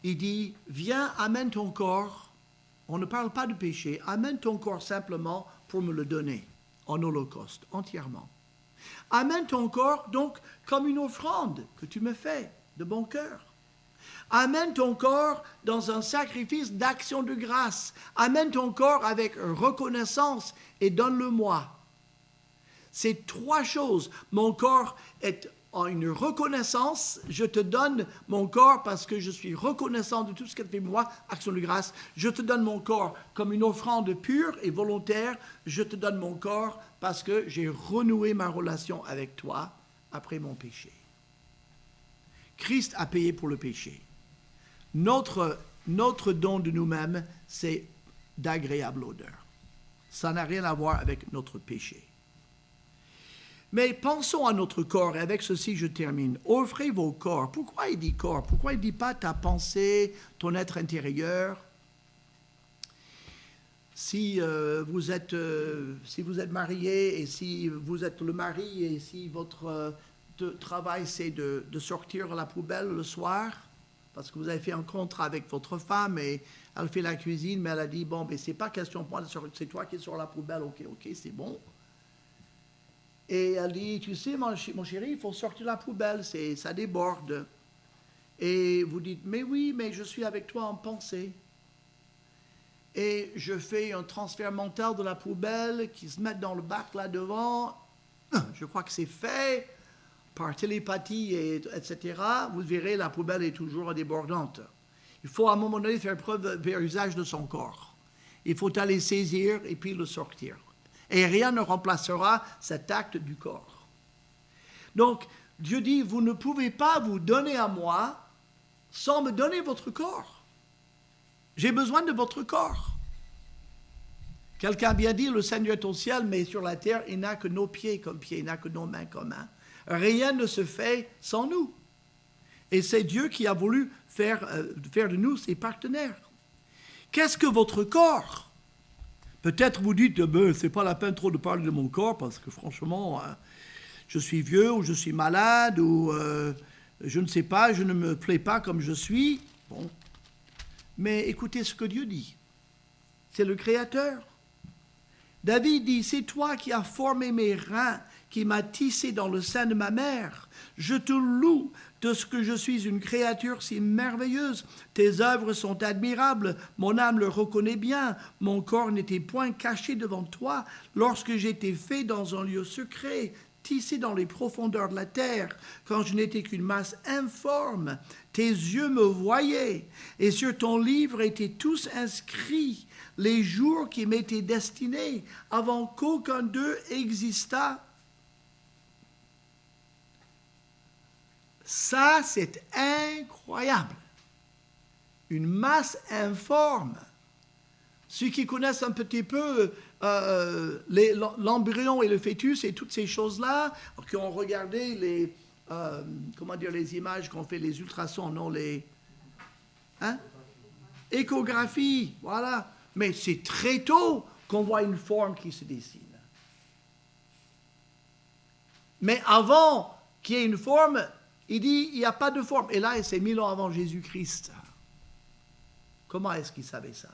Speaker 1: Il dit, viens, amène ton corps. On ne parle pas de péché. Amène ton corps simplement pour me le donner en holocauste, entièrement. Amène ton corps donc comme une offrande que tu me fais de bon cœur. Amène ton corps dans un sacrifice d'action de grâce. Amène ton corps avec reconnaissance et donne-le-moi. C'est 3 choses. Mon corps est en une reconnaissance. Je te donne mon corps parce que je suis reconnaissant de tout ce que tu fais pour moi, action de grâce. Je te donne mon corps comme une offrande pure et volontaire. Je te donne mon corps parce que j'ai renoué ma relation avec toi après mon péché. Christ a payé pour le péché. notre don de nous-mêmes, c'est d'agréable odeur. Ça n'a rien à voir avec notre péché. Mais pensons à notre corps, et avec ceci je termine. Offrez vos corps. Pourquoi il dit corps? Pourquoi il ne dit pas ta pensée, ton être intérieur? Si vous êtes marié et si vous êtes le mari et si votre travail c'est de sortir la poubelle le soir, parce que vous avez fait un contrat avec votre femme et elle fait la cuisine, mais elle a dit, bon, mais c'est pas question pour moi, c'est toi qui es sur la poubelle, ok, c'est bon. Et elle dit, tu sais, mon chéri, il faut sortir la poubelle, ça déborde. Et vous dites, mais oui, mais je suis avec toi en pensée. Et je fais un transfert mental de la poubelle qui se met dans le bac là devant. Je crois que c'est fait par télépathie, etc. Vous verrez, la poubelle est toujours débordante. Il faut à un moment donné faire usage de son corps. Il faut aller saisir et puis le sortir. Et rien ne remplacera cet acte du corps. Donc, Dieu dit, vous ne pouvez pas vous donner à moi sans me donner votre corps. J'ai besoin de votre corps. Quelqu'un a bien dit, le Seigneur est au ciel, mais sur la terre, il n'a que nos pieds comme pieds, il n'a que nos mains comme mains. Rien ne se fait sans nous. Et c'est Dieu qui a voulu faire de nous ses partenaires. Qu'est-ce que votre corps? Peut-être vous dites, c'est pas la peine trop de parler de mon corps, parce que franchement, je suis vieux, ou je suis malade, ou je ne sais pas, je ne me plais pas comme je suis. Bon. Mais écoutez ce que Dieu dit. C'est le Créateur. David dit, c'est toi qui as formé mes reins, qui m'as tissé dans le sein de ma mère. Je te loue de ce que je suis une créature si merveilleuse. Tes œuvres sont admirables, mon âme le reconnaît bien. Mon corps n'était point caché devant toi lorsque j'étais fait dans un lieu secret, tissé dans les profondeurs de la terre, quand je n'étais qu'une masse informe. Tes yeux me voyaient, et sur ton livre étaient tous inscrits les jours qui m'étaient destinés, avant qu'aucun d'eux existât. Ça, c'est incroyable. Une masse informe. Ceux qui connaissent un petit peu l'embryon et le fœtus et toutes ces choses-là, qui ont regardé les images qu'ont fait les ultrasons, non les échographies, voilà. Mais c'est très tôt qu'on voit une forme qui se dessine. Mais avant qu'il y ait une forme, il dit, il n'y a pas de forme. Et là, c'est 1000 ans avant Jésus-Christ. Comment est-ce qu'il savait ça?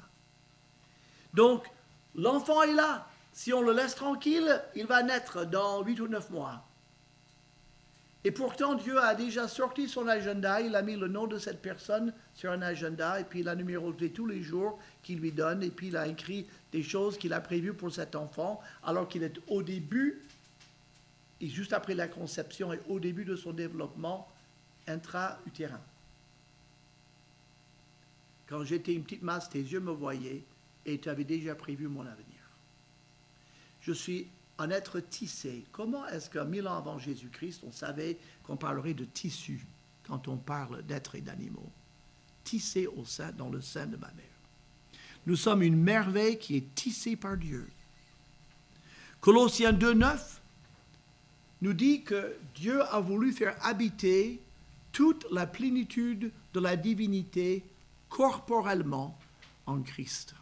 Speaker 1: Donc, l'enfant est là. Si on le laisse tranquille, il va naître dans 8 ou 9 mois. Et pourtant, Dieu a déjà sorti son agenda. Il a mis le nom de cette personne sur un agenda. Et puis, il a numéroté tous les jours qu'il lui donne. Et puis, il a écrit des choses qu'il a prévues pour cet enfant, alors qu'il est au début, et juste après la conception et au début de son développement intra-utérin. Quand j'étais une petite masse, tes yeux me voyaient et tu avais déjà prévu mon avenir. Je suis un être tissé. Comment est-ce qu'à 1000 ans avant Jésus-Christ, on savait qu'on parlerait de tissu quand on parle d'êtres et d'animaux? Tissé dans le sein de ma mère. Nous sommes une merveille qui est tissée par Dieu. Colossiens 2,9 nous dit que Dieu a voulu faire habiter toute la plénitude de la divinité corporellement en Christ.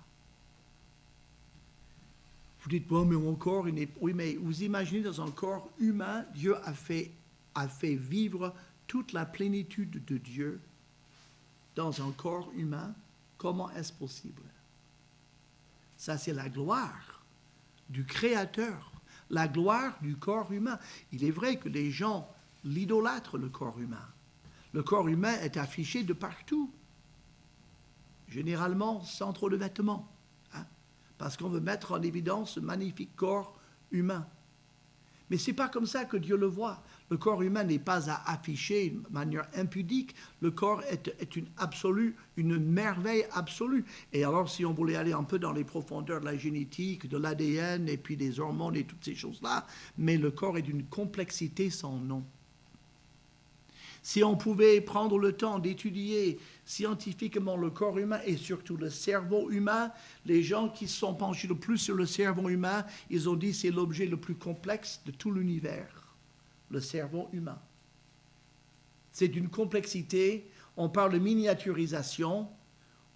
Speaker 1: Vous dites, bon, mais mon corps, oui, mais vous imaginez dans un corps humain, Dieu a fait vivre toute la plénitude de Dieu dans un corps humain. Comment est-ce possible? Ça, c'est la gloire du Créateur. La gloire du corps humain. Il est vrai que les gens l'idolâtrent, le corps humain. Le corps humain est affiché de partout. Généralement, sans trop de vêtements. Parce qu'on veut mettre en évidence ce magnifique corps humain. Mais ce n'est pas comme ça que Dieu le voit. Le corps humain n'est pas à afficher de manière impudique. Le corps est une merveille absolue. Et alors, si on voulait aller un peu dans les profondeurs de la génétique, de l'ADN, et puis des hormones et toutes ces choses-là, mais le corps est d'une complexité sans nom. Si on pouvait prendre le temps d'étudier scientifiquement le corps humain et surtout le cerveau humain, les gens qui se sont penchés le plus sur le cerveau humain, ils ont dit que c'est l'objet le plus complexe de tout l'univers, le cerveau humain. C'est d'une complexité, on parle de miniaturisation,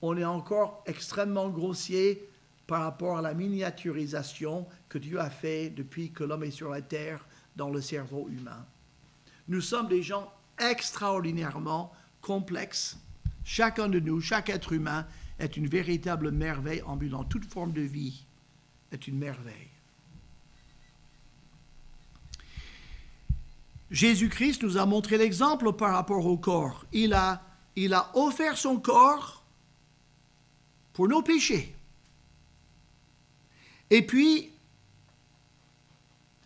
Speaker 1: on est encore extrêmement grossier par rapport à la miniaturisation que Dieu a fait depuis que l'homme est sur la terre dans le cerveau humain. Nous sommes des gens extraordinairement complexes. Chacun de nous, chaque être humain est une véritable merveille ambulante. Toute forme de vie est une merveille. Jésus-Christ nous a montré l'exemple par rapport au corps. Il a offert son corps pour nos péchés. Et puis,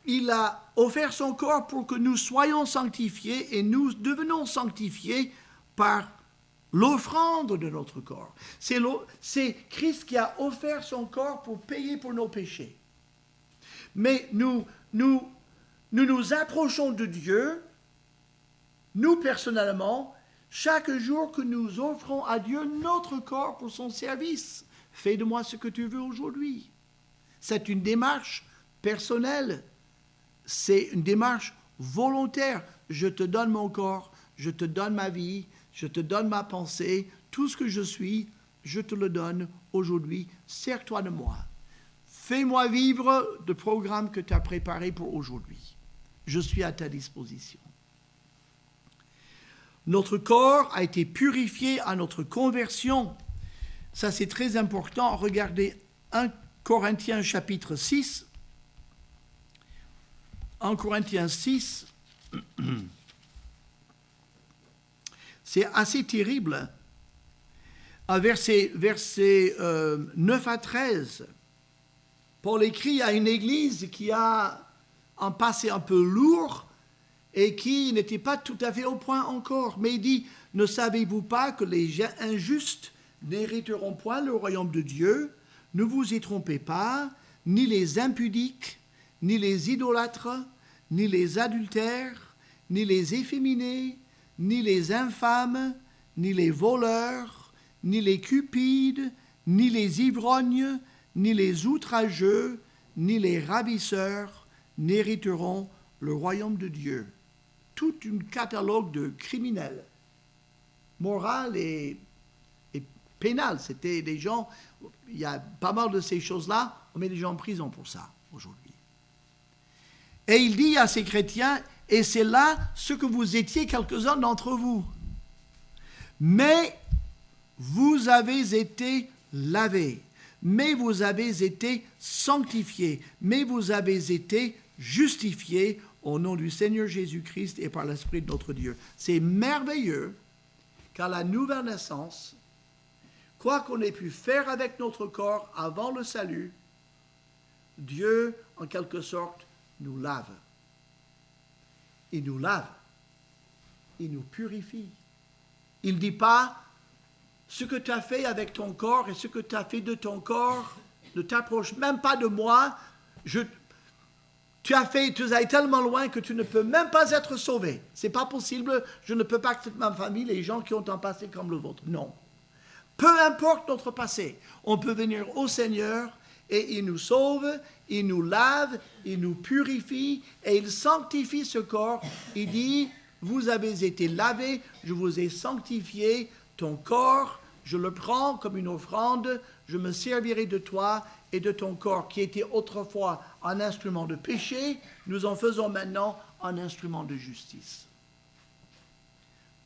Speaker 1: il a offert son corps pour que nous soyons sanctifiés et nous devenons sanctifiés par l'offrande de notre corps. C'est Christ qui a offert son corps pour payer pour nos péchés. Mais nous approchons de Dieu, nous personnellement, chaque jour que nous offrons à Dieu notre corps pour son service. Fais de moi ce que tu veux aujourd'hui. C'est une démarche personnelle. C'est une démarche volontaire. Je te donne mon corps, je te donne ma vie, je te donne ma pensée, tout ce que je suis, je te le donne aujourd'hui. Sers-toi de moi. Fais-moi vivre le programme que tu as préparé pour aujourd'hui. Je suis à ta disposition. Notre corps a été purifié à notre conversion. Ça, c'est très important. Regardez 1 Corinthiens chapitre 6. 1 Corinthiens 6. C'est assez terrible. Versets 9 à 13. Paul écrit à une église qui a un passé un peu lourd et qui n'était pas tout à fait au point encore. Mais il dit, ne savez-vous pas que les injustes n'hériteront point le royaume de Dieu? Ne vous y trompez pas, ni les impudiques, ni les idolâtres, ni les adultères, ni les efféminés, ni les infâmes, ni les voleurs, ni les cupides, ni les ivrognes, ni les outrageux, ni les ravisseurs n'hériteront le royaume de Dieu. Tout un catalogue de criminels, moral et pénal. C'était des gens, il y a pas mal de ces choses-là, on met des gens en prison pour ça aujourd'hui. Et il dit à ces chrétiens, et c'est là ce que vous étiez quelques-uns d'entre vous. Mais vous avez été lavés, mais vous avez été sanctifiés, mais vous avez été justifiés au nom du Seigneur Jésus-Christ et par l'Esprit de notre Dieu. C'est merveilleux qu'à la nouvelle naissance, quoi qu'on ait pu faire avec notre corps avant le salut, Dieu, en quelque sorte, nous lave. Il nous lave. Il nous purifie. Il ne dit pas, ce que tu as fait avec ton corps et ce que tu as fait de ton corps ne t'approche même pas de moi. Tu as allé tellement loin que tu ne peux même pas être sauvé. Ce n'est pas possible. Je ne peux pas quitter ma famille, les gens qui ont un passé comme le vôtre. Non. Peu importe notre passé, on peut venir au Seigneur et il nous sauve, il nous lave, il nous purifie et il sanctifie ce corps. Il dit, vous avez été lavés, je vous ai sanctifié, ton corps, je le prends comme une offrande, je me servirai de toi et de ton corps qui était autrefois un instrument de péché, nous en faisons maintenant un instrument de justice.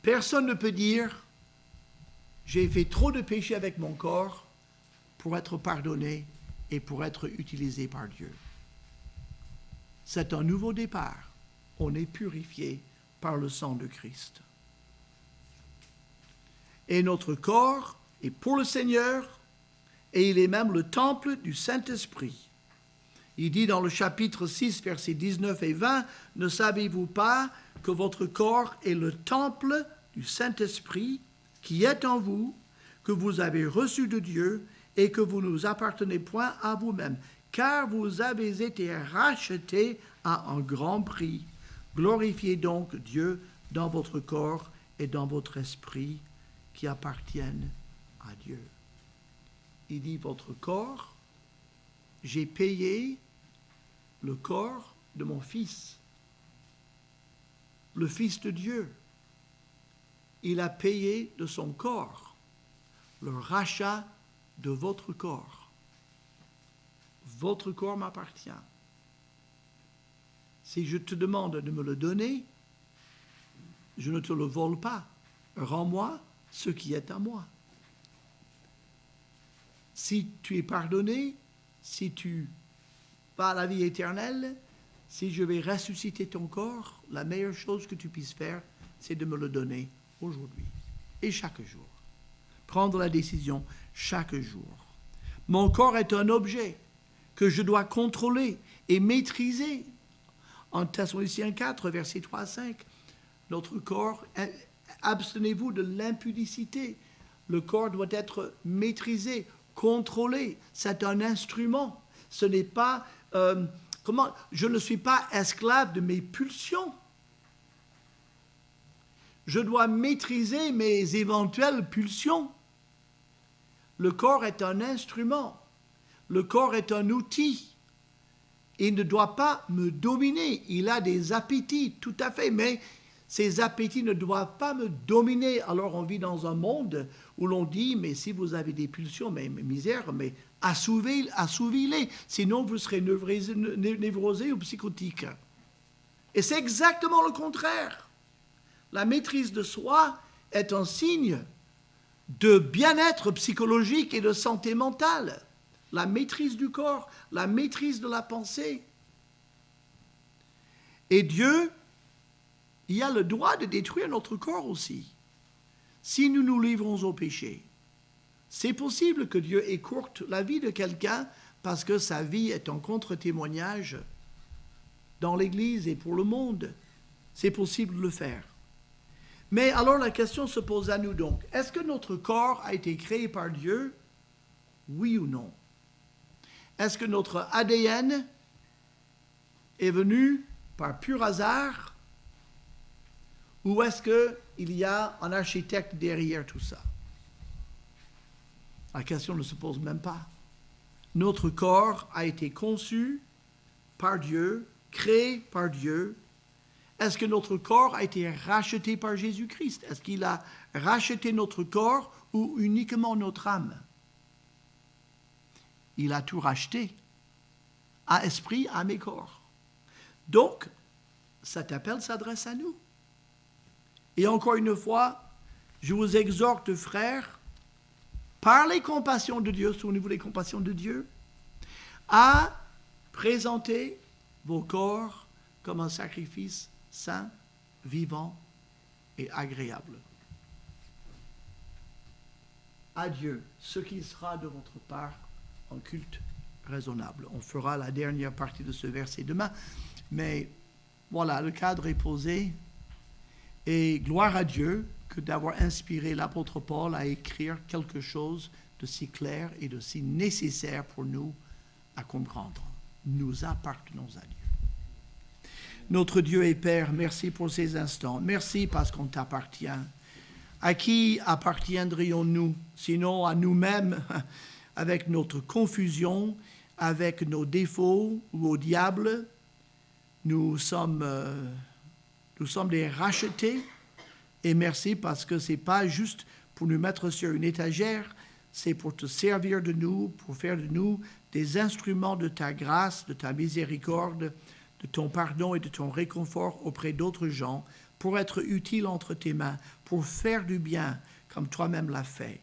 Speaker 1: Personne ne peut dire, j'ai fait trop de péché avec mon corps pour être pardonné et pour être utilisé par Dieu. C'est un nouveau départ. On est purifié par le sang de Christ. Et notre corps est pour le Seigneur et il est même le temple du Saint-Esprit. Il dit dans le chapitre 6, versets 19 et 20, « Ne savez-vous pas que votre corps est le temple du Saint-Esprit qui est en vous, que vous avez reçu de Dieu et que vous ne vous appartenez point à vous-même, car vous avez été rachetés à un grand prix. Glorifiez donc Dieu dans votre corps et dans votre esprit qui appartiennent à Dieu. Il dit, votre corps, j'ai payé le corps de mon Fils, le Fils de Dieu. Il a payé de son corps le rachat de votre corps. Votre corps m'appartient. Si je te demande de me le donner, je ne te le vole pas. Rends-moi ce qui est à moi. Si tu es pardonné, si tu vas à la vie éternelle, si je vais ressusciter ton corps, la meilleure chose que tu puisses faire, c'est de me le donner aujourd'hui et chaque jour. Prendre la décision chaque jour. Mon corps est un objet que je dois contrôler et maîtriser. En Thessaloniciens 4, versets 3 à 5, notre corps, abstenez-vous de l'impudicité. Le corps doit être maîtrisé, contrôlé. C'est un instrument. Ce n'est pas... je ne suis pas esclave de mes pulsions. Je dois maîtriser mes éventuelles pulsions. Le corps est un instrument. Le corps est un outil. Il ne doit pas me dominer. Il a des appétits, tout à fait, mais ces appétits ne doivent pas me dominer. Alors on vit dans un monde où l'on dit, mais si vous avez des pulsions, mais misère, mais assouvis-les, sinon vous serez névrosé ou psychotique. Et c'est exactement le contraire. La maîtrise de soi est un signe de bien-être psychologique et de santé mentale. La maîtrise du corps, la maîtrise de la pensée. Et Dieu, il a le droit de détruire notre corps aussi, si nous nous livrons au péché. C'est possible que Dieu écourte la vie de quelqu'un parce que sa vie est un contre-témoignage dans l'Église et pour le monde. C'est possible de le faire. Mais alors la question se pose à nous donc. Est-ce que notre corps a été créé par Dieu? Oui ou non? Est-ce que notre ADN est venu par pur hasard? Ou est-ce qu'il y a un architecte derrière tout ça? La question ne se pose même pas. Notre corps a été conçu par Dieu, créé par Dieu. Est-ce que notre corps a été racheté par Jésus-Christ? Est-ce qu'il a racheté notre corps ou uniquement notre âme? Il a tout racheté, à esprit, âme et corps. Donc, cet appel s'adresse à nous. Et encore une fois, je vous exhorte, frères, par les compassions de Dieu, souvenez-vous les compassions de Dieu, à présenter vos corps comme un sacrifice saint, vivant et agréable. À Dieu, ce qui sera de votre part un culte raisonnable. On fera la dernière partie de ce verset demain, mais voilà, le cadre est posé. Et gloire à Dieu que d'avoir inspiré l'apôtre Paul à écrire quelque chose de si clair et de si nécessaire pour nous à comprendre. Nous appartenons à Dieu. Notre Dieu et Père, merci pour ces instants. Merci parce qu'on t'appartient. À qui appartiendrions-nous, sinon à nous-mêmes, avec notre confusion, avec nos défauts ou au diable? Nous sommes des rachetés. Et merci parce que ce n'est pas juste pour nous mettre sur une étagère, c'est pour te servir de nous, pour faire de nous des instruments de ta grâce, de ta miséricorde, de ton pardon et de ton réconfort auprès d'autres gens, pour être utiles entre tes mains, pour faire du bien comme toi-même l'as fait.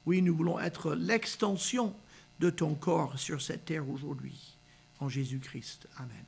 Speaker 1: Oui, nous voulons être l'extension de ton corps sur cette terre aujourd'hui. En Jésus-Christ. Amen.